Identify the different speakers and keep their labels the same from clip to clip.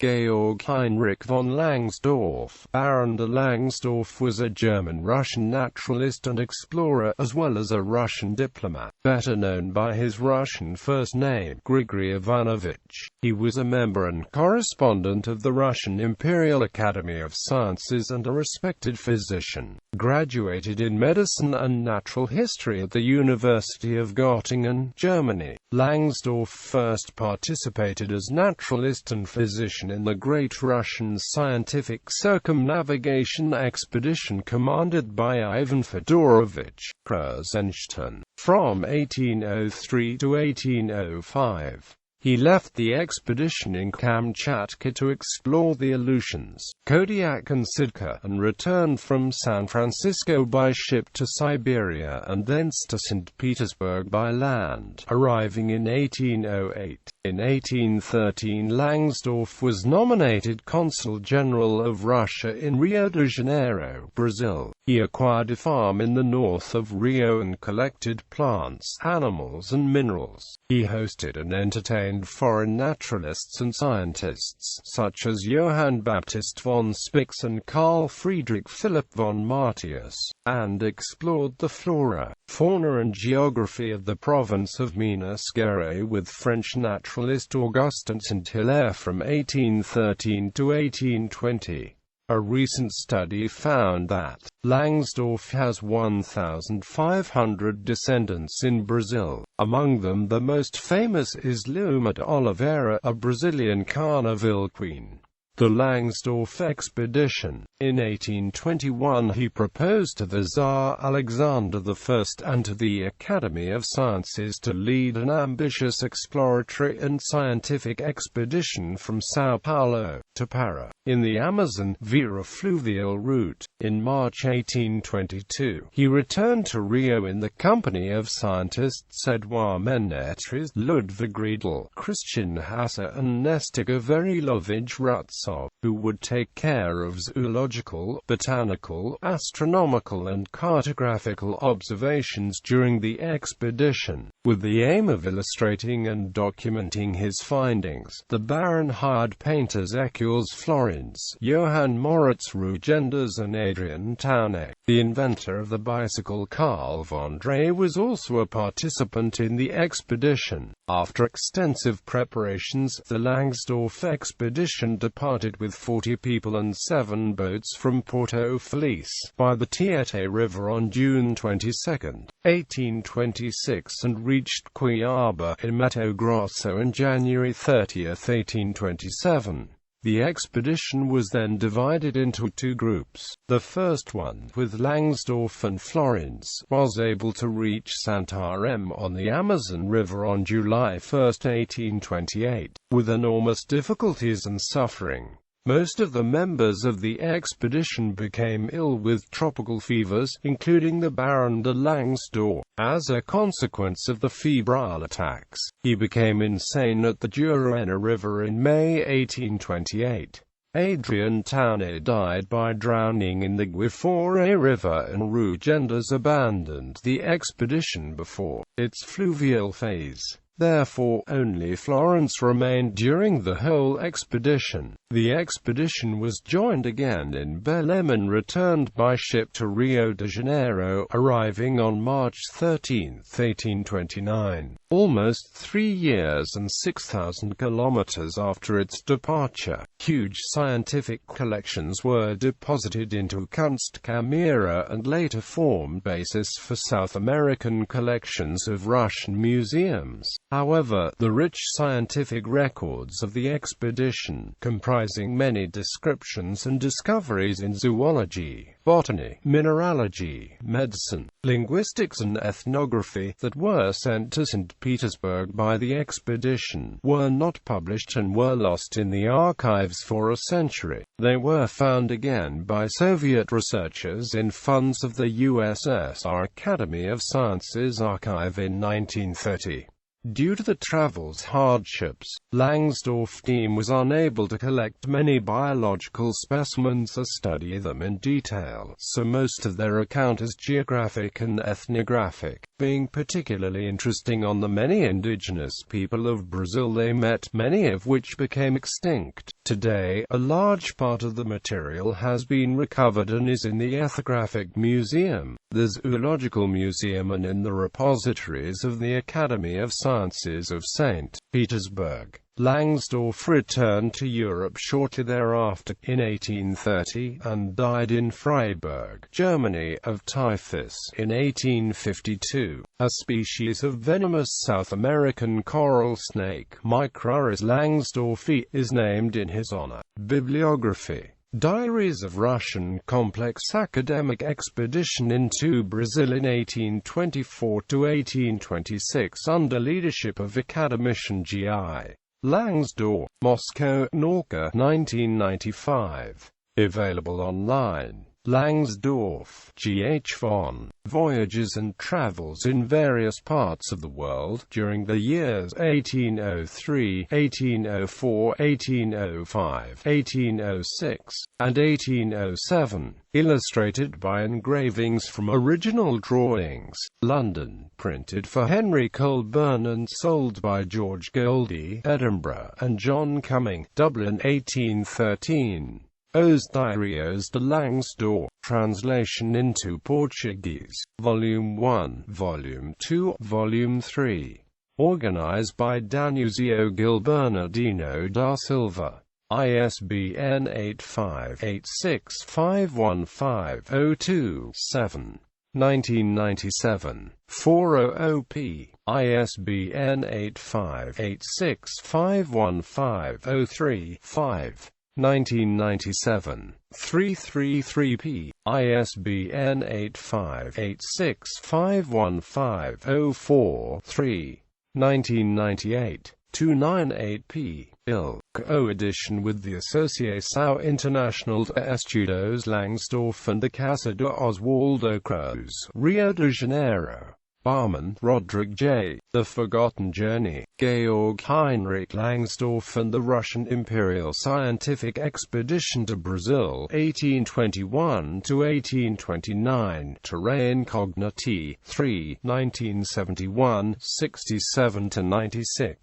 Speaker 1: Georg Heinrich von Langsdorff. Baron de Langsdorff was a German-Russian naturalist and explorer, as well as a Russian diplomat, better known by his Russian first name, Grigori Ivanovitch. He was a member and correspondent of the Russian Imperial Academy of Sciences and a respected physician. Graduated in medicine and natural history at the University of Göttingen, Germany. Langsdorff first participated as naturalist and physician in the Great Russian Scientific Circumnavigation Expedition commanded by Ivan Fedorovich Kruzenshtern, from 1803 to 1805. He left the expedition in Kamchatka to explore the Aleutians, Kodiak and Sitka, and returned from San Francisco by ship to Siberia and thence to Saint Petersburg by land, arriving in 1808. In 1813 Langsdorff was nominated Consul General of Russia in Rio de Janeiro, Brazil. He acquired a farm in the north of Rio and collected plants, animals and minerals. He hosted and entertained foreign naturalists and scientists, such as Johann Baptist von Spix and Carl Friedrich Philipp von Martius, and explored the flora, fauna and geography of the province of Minas Gerais with French naturalist Augustin Saint-Hilaire from 1813 to 1820. A recent study found that Langsdorff has 1,500 descendants in Brazil. Among them the most famous is Luma de Oliveira, a Brazilian Carnival queen. The Langsdorff expedition. In 1821 he proposed to the Tsar Alexander I and to the Academy of Sciences to lead an ambitious exploratory and scientific expedition from São Paulo to Para, in the Amazon, via a fluvial route. In March 1822, he returned to Rio in the company of scientists Edouard Mennetres, Ludwig Riedel, Christian Hasse and Nestor Gavrilovich Rutsov, who would take care of zoological, botanical, astronomical and cartographical observations during the expedition. With the aim of illustrating and documenting his findings, the Baron hired painters Hércules Florence, Johann Moritz Rugenders and Adrian Taunet. The inventor of the bicycle Carl von Drey was also a participant in the expedition. After extensive preparations, the Langsdorff expedition departed with 40 people and 7 boats from Porto Felice by the Tietê River on June 22, 1826 and reached Cuiabá in Mato Grosso on January 30, 1827. The expedition was then divided into 2 groups. The first one, with Langsdorff and Florence, was able to reach Santarém on the Amazon River on July 1, 1828, with enormous difficulties and suffering. Most of the members of the expedition became ill with tropical fevers, including the Baron de Langsdorff. As a consequence of the febrile attacks, he became insane at the Juruena River in May 1828. Adrian Taunet died by drowning in the Guiforé River and Rugenders abandoned the expedition before its fluvial phase. Therefore, only Florence remained during the whole expedition. The expedition was joined again in Belém and returned by ship to Rio de Janeiro, arriving on March 13, 1829. Almost 3 years and 6,000 kilometers after its departure, huge scientific collections were deposited into Kunstkamera and later formed basis for South American collections of Russian museums. However, the rich scientific records of the expedition, comprising many descriptions and discoveries in zoology, botany, mineralogy, medicine, linguistics and ethnography, that were sent to St. Petersburg by the expedition, were not published and were lost in the archives for a century. They were found again by Soviet researchers in funds of the USSR Academy of Sciences archive in 1930. Due to the travel's hardships, Langsdorff team was unable to collect many biological specimens or study them in detail, so most of their account is geographic and ethnographic, being particularly interesting on the many indigenous people of Brazil they met, many of which became extinct. Today, a large part of the material has been recovered and is in the Ethnographic Museum, the Zoological Museum and in the repositories of the Academy of Sciences of Saint Petersburg. Langsdorff returned to Europe shortly thereafter, in 1830, and died in Freiburg, Germany, of typhus, in 1852. A species of venomous South American coral snake, Micrurus langsdorffi, is named in his honor. Bibliography. Diaries of Russian Complex Academic Expedition into Brazil in 1824–1826 under leadership of Academician G.I. Langsdorff, Moscow, Nauka, 1995. Available online. Langsdorff, G.H. von. Voyages and Travels in Various Parts of the World during the years 1803, 1804, 1805, 1806, and 1807. Illustrated by engravings from original drawings. London. Printed for Henry Colburn and sold by George Goldie, Edinburgh, and John Cumming, Dublin, 1813. Os Diários de Langsdorff, translation into Portuguese, Volume 1, Volume 2, Volume 3. Organized by Danuzio Gilbernardino da Silva. ISBN 8586515027. 1997. 400p. ISBN 8586515035. 1997. 333p. ISBN 8586515043. 1998. 298p. ILC edition with the Associação Internacional de Estudos Langsdorff and the Casa de Oswaldo Cruz, Rio de Janeiro. Barman, Roderick J. The Forgotten Journey. Georg Heinrich Langsdorff and the Russian Imperial Scientific Expedition to Brazil, 1821–1829. Terrae Incogniti. 3, 1971, 67–96.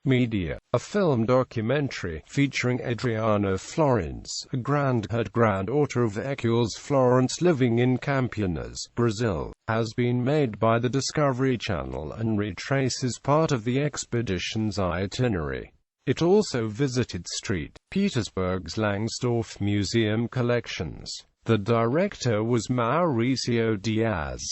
Speaker 1: Media. A film documentary, featuring Adriano Florence, a granddaughter of Hércules Florence living in Campinas, Brazil, has been made by the Discovery Channel and retraces part of the expedition's itinerary. It also visited St. Petersburg's Langsdorff Museum collections. The director was Mauricio Diaz.